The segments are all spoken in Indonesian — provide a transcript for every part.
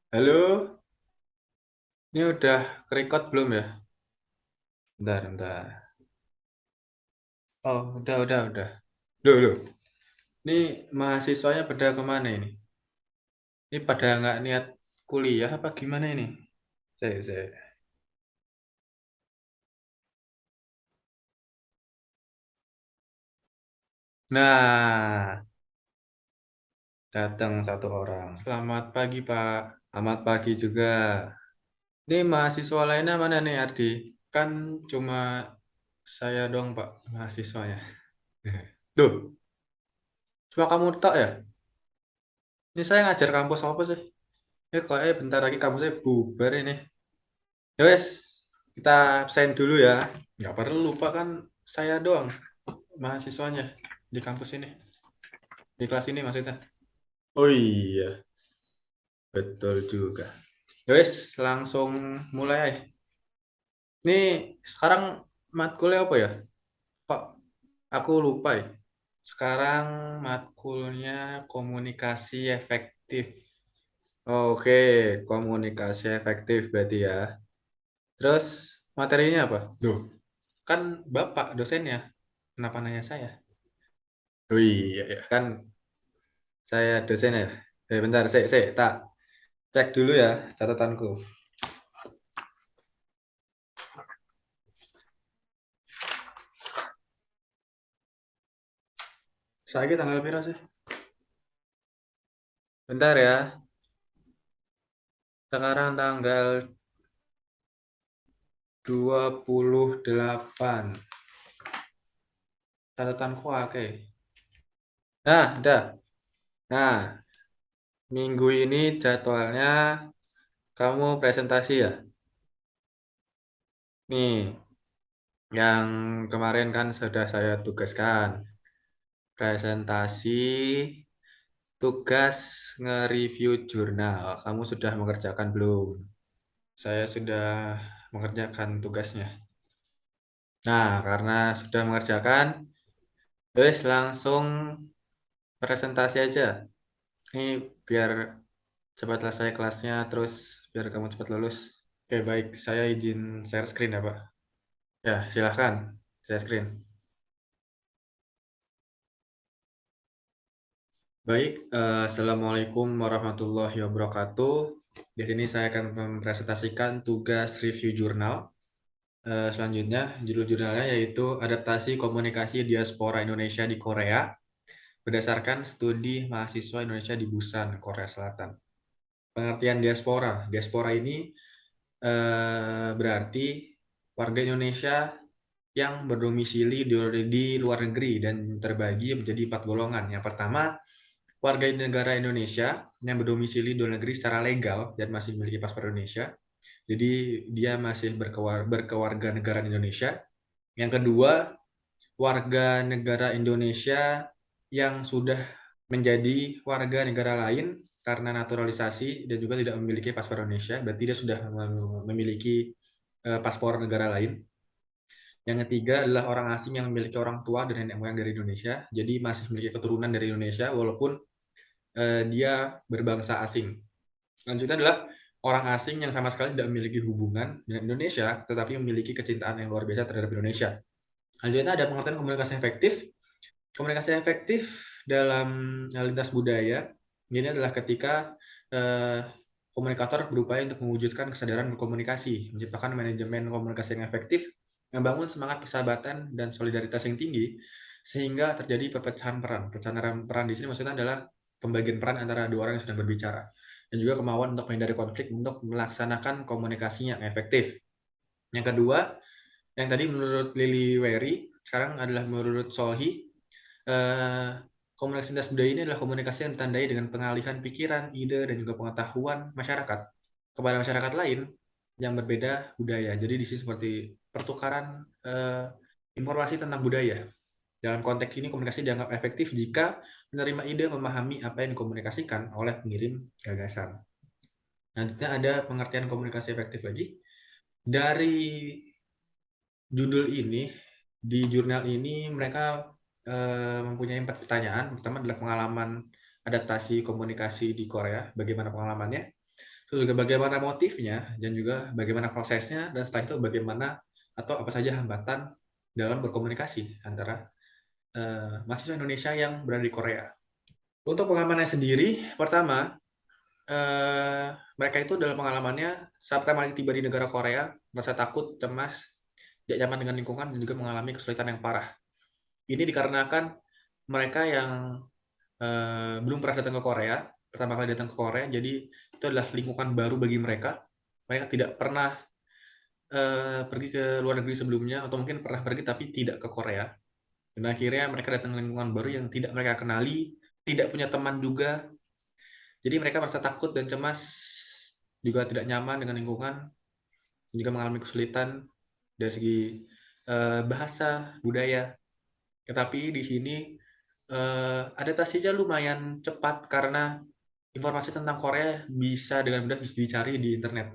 Halo, ini udah record belum ya? Bentar, bentar. Oh, udah. Loh. Ini mahasiswanya pada kemana ini? Ini pada nggak niat kuliah apa gimana ini? Saya. Nah, datang satu orang. Selamat pagi, Pak. Selamat pagi juga. Ini mahasiswa lainnya mana nih, Ardi? Kan cuma saya dong, Pak, mahasiswanya. Duh, cuma kamu tak ya? Ini saya ngajar kampus apa sih? Ini kayaknya bentar lagi kampusnya bubar ini. Ya wes, kita absen dulu ya. Nggak perlu lupa kan saya doang mahasiswanya di kampus ini, di kelas ini maksudnya. Oh iya, betul juga. Ya wes, langsung mulai. Nih, sekarang matkulnya apa ya? Kok aku lupa ya. Sekarang matkulnya komunikasi efektif. Oke, komunikasi efektif berarti ya. Terus materinya apa? Duh, kan Bapak dosennya. Kenapa nanya saya? Oh iya, ya. Kan saya dosen ya. Bentar, saya tak cek dulu ya catatanku. Saya tanggal berapa sih? Bentar ya. Sekarang tanggal 28. Catatanku oke. Nah, udah. Nah, minggu ini jadwalnya kamu presentasi ya? Nih, yang kemarin kan sudah saya tugaskan. Presentasi tugas nge-review jurnal. Kamu sudah mengerjakan belum? Saya sudah mengerjakan tugasnya. Nah, karena sudah mengerjakan, wes langsung presentasi aja. Ini biar cepat selesai kelasnya, terus biar kamu cepat lulus. Oke, baik. Saya izin share screen ya, Pak. Ya, silahkan. Share screen. Baik, Assalamualaikum warahmatullahi wabarakatuh. Di sini saya akan mempresentasikan tugas review jurnal. Selanjutnya, judul jurnalnya yaitu Adaptasi Komunikasi Diaspora Indonesia di Korea berdasarkan studi mahasiswa Indonesia di Busan, Korea Selatan. Pengertian diaspora. Diaspora ini berarti warga Indonesia yang berdomisili di luar negeri dan terbagi menjadi 4 golongan. Yang pertama, warga negara Indonesia yang berdomisili di luar negeri secara legal dan masih memiliki paspor Indonesia. Jadi dia masih berkewarga negara Indonesia. Yang kedua, warga negara Indonesia yang sudah menjadi warga negara lain karena naturalisasi dan juga tidak memiliki paspor Indonesia, berarti dia sudah memiliki paspor negara lain. Yang ketiga adalah orang asing yang memiliki orang tua dan nenek moyang dari Indonesia, jadi masih memiliki keturunan dari Indonesia walaupun dia berbangsa asing. Selanjutnya adalah orang asing yang sama sekali tidak memiliki hubungan dengan Indonesia, tetapi memiliki kecintaan yang luar biasa terhadap Indonesia. Selanjutnya ada pengertian komunikasi efektif. Komunikasi efektif dalam lintas budaya ini adalah ketika eh, komunikator berupaya untuk mewujudkan kesadaran berkomunikasi, menciptakan manajemen komunikasi yang efektif, membangun semangat persahabatan dan solidaritas yang tinggi, sehingga terjadi perpecahan peran. Perpecahan peran di sini maksudnya adalah pembagian peran antara dua orang yang sedang berbicara, dan juga kemauan untuk menghindari konflik untuk melaksanakan komunikasi yang efektif. Yang kedua, yang tadi menurut Lily Wery, sekarang adalah menurut Solhi, eh, komunikasi lintas budaya ini adalah komunikasi yang ditandai dengan pengalihan pikiran, ide, dan juga pengetahuan masyarakat kepada masyarakat lain yang berbeda budaya. Jadi di sini seperti pertukaran informasi tentang budaya. Dalam konteks ini komunikasi dianggap efektif jika menerima ide memahami apa yang dikomunikasikan oleh pengirim gagasan. Selanjutnya ada pengertian komunikasi efektif lagi. Dari judul ini, di jurnal ini mereka mempunyai 4 pertanyaan. Pertama adalah pengalaman adaptasi komunikasi di Korea, bagaimana pengalamannya. Terus juga bagaimana motifnya dan juga bagaimana prosesnya, dan setelah itu bagaimana atau apa saja hambatan dalam berkomunikasi antara mahasiswa Indonesia yang berada di Korea. Untuk pengalamannya sendiri, pertama, mereka itu dalam pengalamannya saat pertama kali tiba di negara Korea, merasa takut, cemas, tidak nyaman dengan lingkungan, dan juga mengalami kesulitan yang parah. Ini dikarenakan mereka yang belum pernah datang ke Korea, pertama kali datang ke Korea, jadi itu adalah lingkungan baru bagi mereka. Mereka tidak pernah pergi ke luar negeri sebelumnya, atau mungkin pernah pergi tapi tidak ke Korea. Dan akhirnya mereka datang ke lingkungan baru yang tidak mereka kenali, tidak punya teman juga. Jadi mereka merasa takut dan cemas, juga tidak nyaman dengan lingkungan, juga mengalami kesulitan dari segi bahasa, budaya. Tetapi di sini adaptasinya lumayan cepat karena informasi tentang Korea bisa dengan mudah bisa dicari di internet.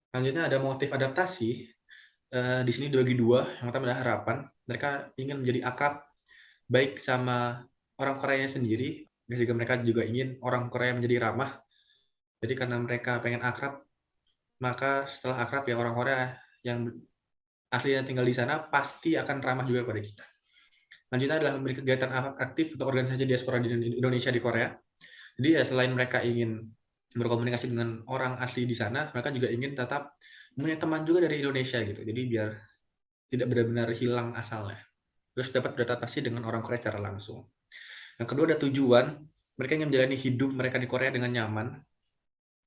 Selanjutnya ada motif adaptasi. Di sini dibagi dua. Yang pertama adalah harapan. Mereka ingin menjadi akrab baik sama orang Koreanya sendiri, dan juga mereka juga ingin orang Korea menjadi ramah. Jadi karena mereka pengen akrab, maka setelah akrab ya orang Korea yang aslinya tinggal di sana pasti akan ramah juga kepada kita. Selanjutnya adalah memberi kegiatan aktif untuk organisasi diaspora di Indonesia di Korea. Jadi ya selain mereka ingin berkomunikasi dengan orang asli di sana, mereka juga ingin tetap punya teman juga dari Indonesia gitu. Jadi biar tidak benar-benar hilang asalnya. Terus dapat beradaptasi dengan orang Korea secara langsung. Yang kedua ada tujuan, mereka ingin menjalani hidup mereka di Korea dengan nyaman.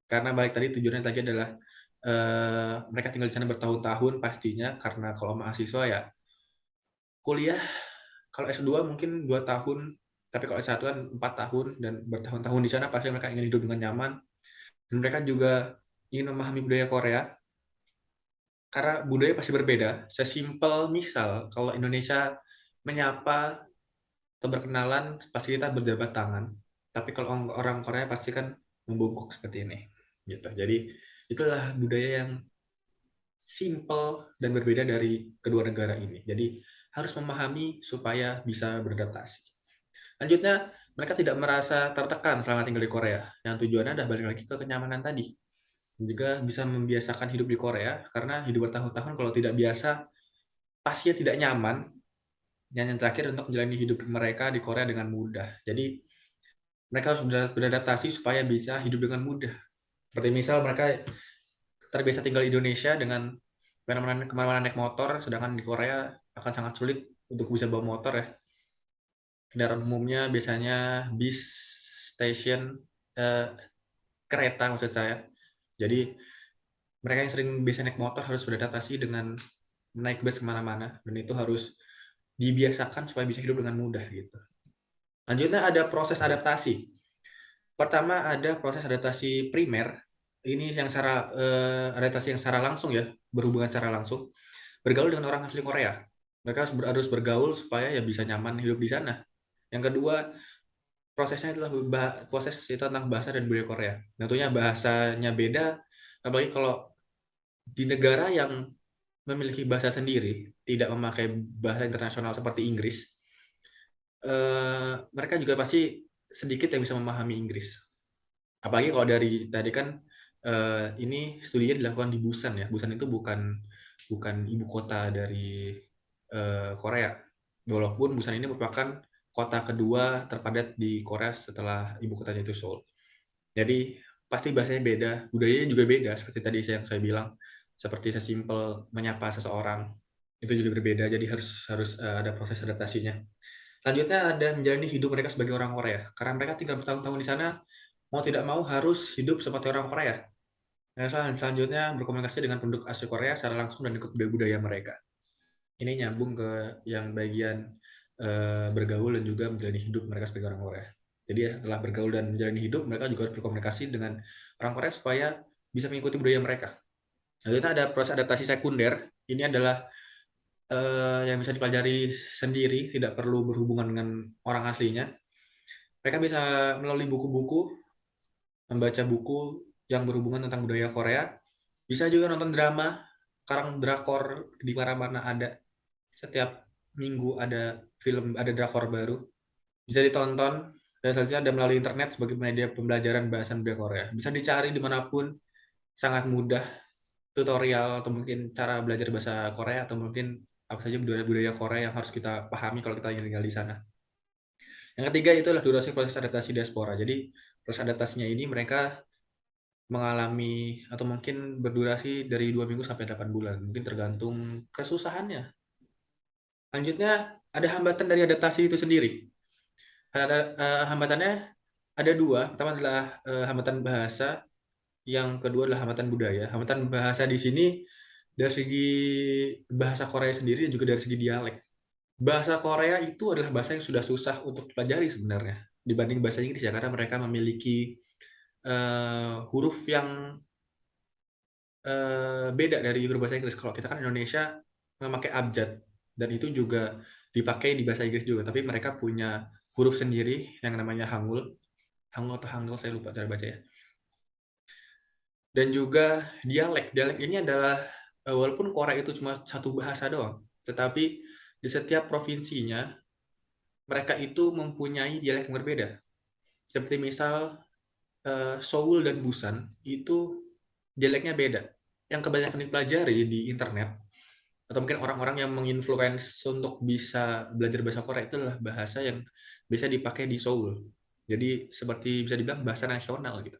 Karena balik tadi tujuannya tadi adalah mereka tinggal di sana bertahun-tahun pastinya, karena kalau mahasiswa ya kuliah, kalau S2 mungkin 2 tahun, tapi kalau S1 kan 4 tahun, dan bertahun-tahun di sana pasti mereka ingin hidup dengan nyaman. Dan mereka juga ingin memahami budaya Korea, karena budaya pasti berbeda. Sesimpel misal, kalau Indonesia menyapa atau berkenalan, pasti kita berjabat tangan. Tapi kalau orang Korea pasti kan membungkuk seperti ini. Gitu. Jadi itulah budaya yang simple dan berbeda dari kedua negara ini. Jadi harus memahami supaya bisa beradaptasi. Lanjutnya, mereka tidak merasa tertekan selama tinggal di Korea. Yang tujuannya adalah balik lagi ke kenyamanan tadi. Dan juga bisa membiasakan hidup di Korea, karena hidup bertahun-tahun kalau tidak biasa, pastinya tidak nyaman. Dan yang terakhir, untuk menjalani hidup mereka di Korea dengan mudah. Jadi, mereka harus beradaptasi supaya bisa hidup dengan mudah. Seperti misal mereka terbiasa tinggal di Indonesia dengan kemana-mana naik motor, sedangkan di Korea akan sangat sulit untuk bisa bawa motor ya. Kendaraan umumnya biasanya bis, station, kereta maksud saya. Jadi mereka yang sering biasa naik motor harus beradaptasi dengan naik bus kemana-mana, dan itu harus dibiasakan supaya bisa hidup dengan mudah gitu. Lanjutnya ada proses adaptasi. Pertama ada proses adaptasi primer. Ini yang adaptasi yang secara langsung ya, berhubungan secara langsung. Bergaul dengan orang asli Korea. Mereka harus bergaul supaya ya bisa nyaman hidup di sana. Yang kedua, prosesnya adalah proses itu tentang bahasa dan budaya Korea. Tentunya bahasanya beda, apalagi kalau di negara yang memiliki bahasa sendiri, tidak memakai bahasa internasional seperti Inggris, mereka juga pasti sedikit yang bisa memahami Inggris. Apalagi kalau dari tadi kan ini studinya dilakukan di Busan ya. Busan itu bukan ibu kota dari Korea. Walaupun Busan ini merupakan kota kedua terpadat di Korea setelah ibu kotanya itu Seoul. Jadi pasti bahasanya beda, budayanya juga beda seperti tadi yang saya bilang. Seperti sesimpel menyapa seseorang itu juga berbeda. Jadi harus ada proses adaptasinya. Selanjutnya ada menjalani hidup mereka sebagai orang Korea. Karena mereka tinggal bertahun-tahun di sana, mau tidak mau harus hidup seperti orang Korea. Nah, selanjutnya berkomunikasi dengan penduduk asli Korea secara langsung dan ikut budaya mereka. Ini nyambung ke yang bagian bergaul dan juga menjalani hidup mereka sebagai orang Korea. Jadi setelah bergaul dan menjalani hidup, mereka juga harus berkomunikasi dengan orang Korea supaya bisa mengikuti budaya mereka. Selanjutnya ada proses adaptasi sekunder. Ini adalah yang bisa dipelajari sendiri, tidak perlu berhubungan dengan orang aslinya. Mereka bisa melalui buku-buku, membaca buku yang berhubungan tentang budaya Korea. Bisa juga nonton drama, sekarang drakor di mana-mana ada. Setiap minggu ada film, ada drakor baru. Bisa ditonton, dan selanjutnya ada melalui internet sebagai media pembelajaran bahasa budaya Korea. Bisa dicari dimanapun, sangat mudah tutorial atau mungkin cara belajar bahasa Korea atau mungkin apa saja budaya Korea yang harus kita pahami kalau kita ingin tinggal di sana. Yang ketiga itu adalah durasi proses adaptasi diaspora. Jadi proses adaptasinya ini mereka mengalami atau mungkin berdurasi dari 2 minggu sampai 8 bulan. Mungkin tergantung kesusahannya. Selanjutnya ada hambatan dari adaptasi itu sendiri. Hambatannya ada dua. Pertama adalah hambatan bahasa, yang kedua adalah hambatan budaya. Hambatan bahasa di sini dari segi bahasa Korea sendiri dan juga dari segi dialek. Bahasa Korea itu adalah bahasa yang sudah susah untuk dipelajari sebenarnya dibanding bahasa Inggris ya, karena mereka memiliki huruf yang beda dari huruf bahasa Inggris. Kalau kita kan Indonesia memakai abjad dan itu juga dipakai di bahasa Inggris juga, tapi mereka punya huruf sendiri yang namanya Hangul. Hangul atau Hangul, saya lupa cara baca ya. Dan juga dialek. Dialek ini adalah walaupun Korea itu cuma satu bahasa doang, tetapi di setiap provinsinya mereka itu mempunyai dialek yang berbeda. Seperti misal Seoul dan Busan itu dialeknya beda. Yang kebanyakan dipelajari di internet atau mungkin orang-orang yang menginfluence untuk bisa belajar bahasa Korea itu adalah bahasa yang bisa dipakai di Seoul. Jadi seperti bisa dibilang bahasa nasional gitu.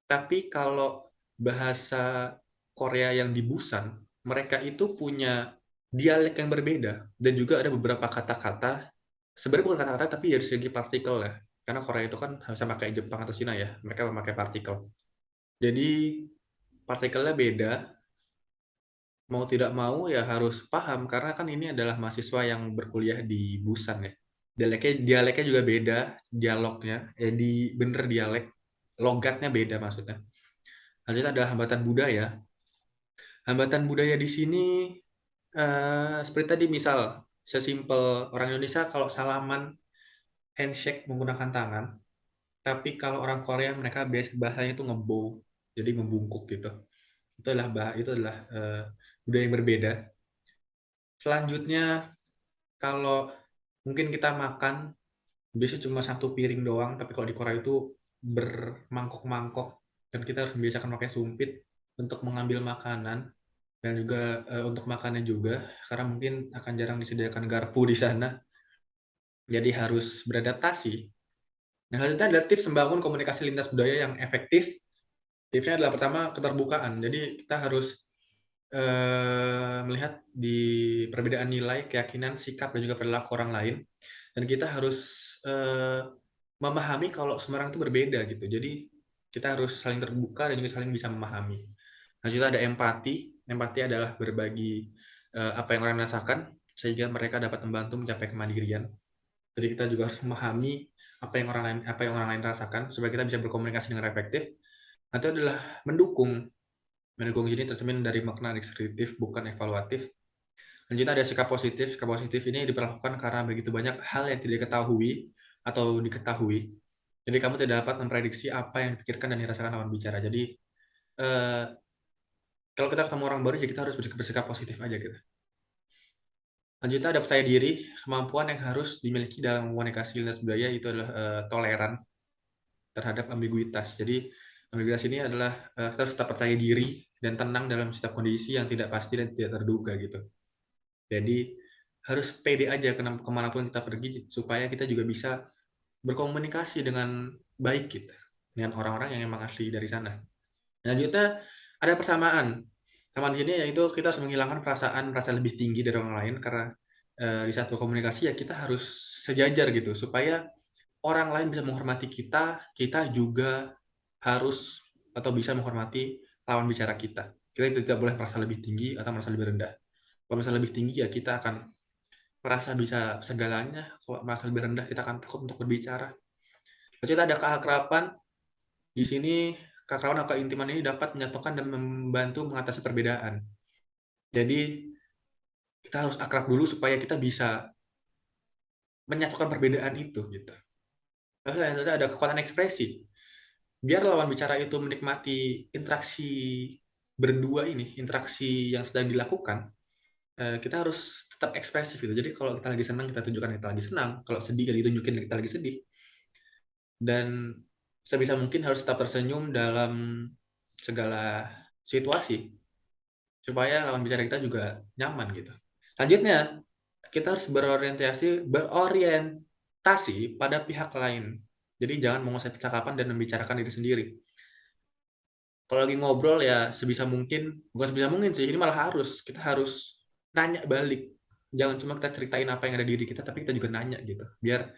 Tapi kalau bahasa Korea yang di Busan, mereka itu punya dialek yang berbeda dan juga ada beberapa kata-kata, sebenarnya bukan kata-kata tapi dari segi partikel ya. Karena Korea itu kan sama kayak Jepang atau Cina ya, mereka memakai partikel. Jadi partikelnya beda, mau tidak mau ya harus paham karena kan ini adalah mahasiswa yang berkuliah di Busan ya. Dialeknya juga beda, dialognya, bener dialek, logatnya beda maksudnya. Selanjutnya ada hambatan budaya. Hambatan budaya di sini seperti tadi misal sesimpel orang Indonesia kalau salaman handshake menggunakan tangan, tapi kalau orang Korea mereka bahasanya itu ngebow, jadi membungkuk gitu. Itu adalah budaya yang berbeda. Selanjutnya kalau mungkin kita makan biasanya cuma satu piring doang, tapi kalau di Korea itu bermangkok-mangkok dan kita harus membiasakan pakai sumpit untuk mengambil makanan dan juga untuk makannya juga karena mungkin akan jarang disediakan garpu di sana, jadi harus beradaptasi. Nah, selanjutnya adalah tips membangun komunikasi lintas budaya yang efektif. Tipsnya adalah pertama keterbukaan. Jadi kita harus melihat di perbedaan nilai, keyakinan, sikap, dan juga perilaku orang lain. Dan kita harus memahami kalau semua orang itu berbeda gitu. Jadi kita harus saling terbuka dan juga saling bisa memahami. Selanjutnya ada empati. Empati adalah berbagi apa yang orang rasakan sehingga mereka dapat membantu mencapai kemandirian. Jadi kita juga harus memahami apa yang orang lain rasakan supaya kita bisa berkomunikasi dengan efektif. Itu adalah mendukung. Mendukung ini tercermin dari makna deskriptif bukan evaluatif. Selanjutnya ada sikap positif. Sikap positif ini diperlakukan karena begitu banyak hal yang tidak diketahui atau diketahui. Jadi kamu tidak dapat memprediksi apa yang dipikirkan dan dirasakan lawan bicara. Jadi kalau kita ketemu orang baru, ya kita harus bersikap positif aja gitu. Selanjutnya ada percaya diri. Kemampuan yang harus dimiliki dalam komunikasi lintas budaya itu adalah toleran terhadap ambiguitas. Jadi ambiguitas ini adalah kita harus tetap percaya diri dan tenang dalam setiap kondisi yang tidak pasti dan tidak terduga gitu. Jadi harus pede aja kemanapun kita pergi supaya kita juga bisa berkomunikasi dengan baik gitu dengan orang-orang yang memang asli dari sana. Selanjutnya ada persamaan. Sama di sini yaitu kita harus menghilangkan perasaan merasa lebih tinggi dari orang lain karena di saat berkomunikasi ya kita harus sejajar gitu supaya orang lain bisa menghormati kita, kita juga harus atau bisa menghormati lawan bicara kita. Kita tidak boleh merasa lebih tinggi atau merasa lebih rendah. Kalau merasa lebih tinggi ya kita akan merasa bisa segalanya. Kalau merasa lebih rendah kita akan takut untuk berbicara. Lalu ada keakraban. Di sini keakraban atau keintiman ini dapat menyatukan dan membantu mengatasi perbedaan. Jadi kita harus akrab dulu supaya kita bisa menyatukan perbedaan itu gitu. Lalu ada kekuatan ekspresi. Biar lawan bicara itu menikmati interaksi berdua ini, interaksi yang sedang dilakukan, kita harus tetap ekspresif gitu. Jadi kalau kita lagi senang, kita tunjukkan kita lagi senang. Kalau sedih, kita tunjukin kita lagi sedih. Dan sebisa mungkin harus tetap tersenyum dalam segala situasi supaya lawan bicara kita juga nyaman gitu. Lanjutnya, kita harus berorientasi pada pihak lain. Jadi jangan menguasai percakapan dan membicarakan diri sendiri. Kalau lagi ngobrol ya sebisa mungkin, bukan sebisa mungkin sih, ini malah kita harus nanya balik. Jangan cuma kita ceritain apa yang ada di diri kita, tapi kita juga nanya gitu. Biar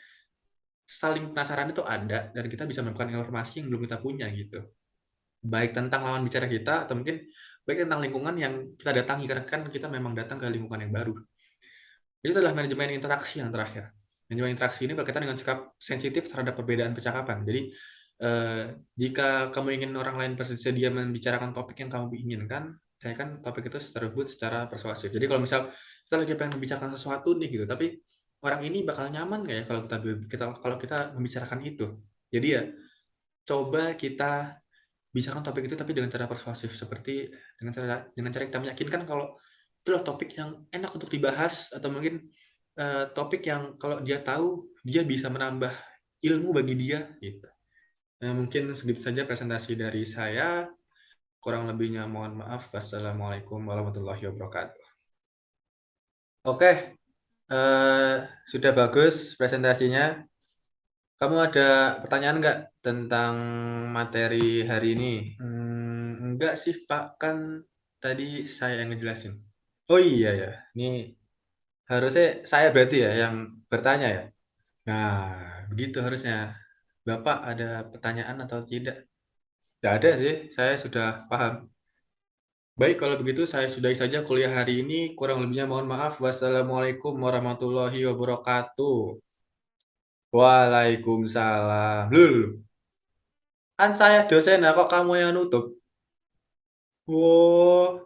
saling penasaran itu ada, dan kita bisa mendapatkan informasi yang belum kita punya gitu. Baik tentang lawan bicara kita, atau mungkin baik tentang lingkungan yang kita datangi, karena kan kita memang datang ke lingkungan yang baru. Itu adalah manajemen interaksi yang terakhir. Manajemen interaksi ini berkaitan dengan sikap sensitif terhadap perbedaan percakapan. Jadi, jika kamu ingin orang lain bersedia membicarakan topik yang kamu inginkan, saya kan topik itu tersebut secara persuasif. Jadi kalau misal kita lagi pengen membicarakan sesuatu nih gitu, tapi orang ini bakal nyaman nggak ya kalau kita membicarakan itu. Jadi ya coba kita bicarakan topik itu tapi dengan cara persuasif, seperti dengan cara kita meyakinkan kalau itulah topik yang enak untuk dibahas, atau mungkin topik yang kalau dia tahu dia bisa menambah ilmu bagi dia gitu. Mungkin segitu saja presentasi dari saya. Kurang lebihnya mohon maaf. Wassalamualaikum warahmatullahi wabarakatuh. Oke, sudah bagus presentasinya. Kamu ada pertanyaan nggak tentang materi hari ini? Enggak sih Pak, kan tadi saya yang ngejelasin. Oh iya ya, ini harusnya saya berarti ya yang bertanya ya. Nah, begitu harusnya. Bapak ada pertanyaan atau tidak? Tidak ada sih, saya sudah paham. Baik, kalau begitu saya sudahi saja kuliah hari ini. Kurang lebihnya mohon maaf. Wassalamualaikum warahmatullahi wabarakatuh. Waalaikumsalam. Lul, kan saya dosen, nah kok kamu yang nutup? Wow.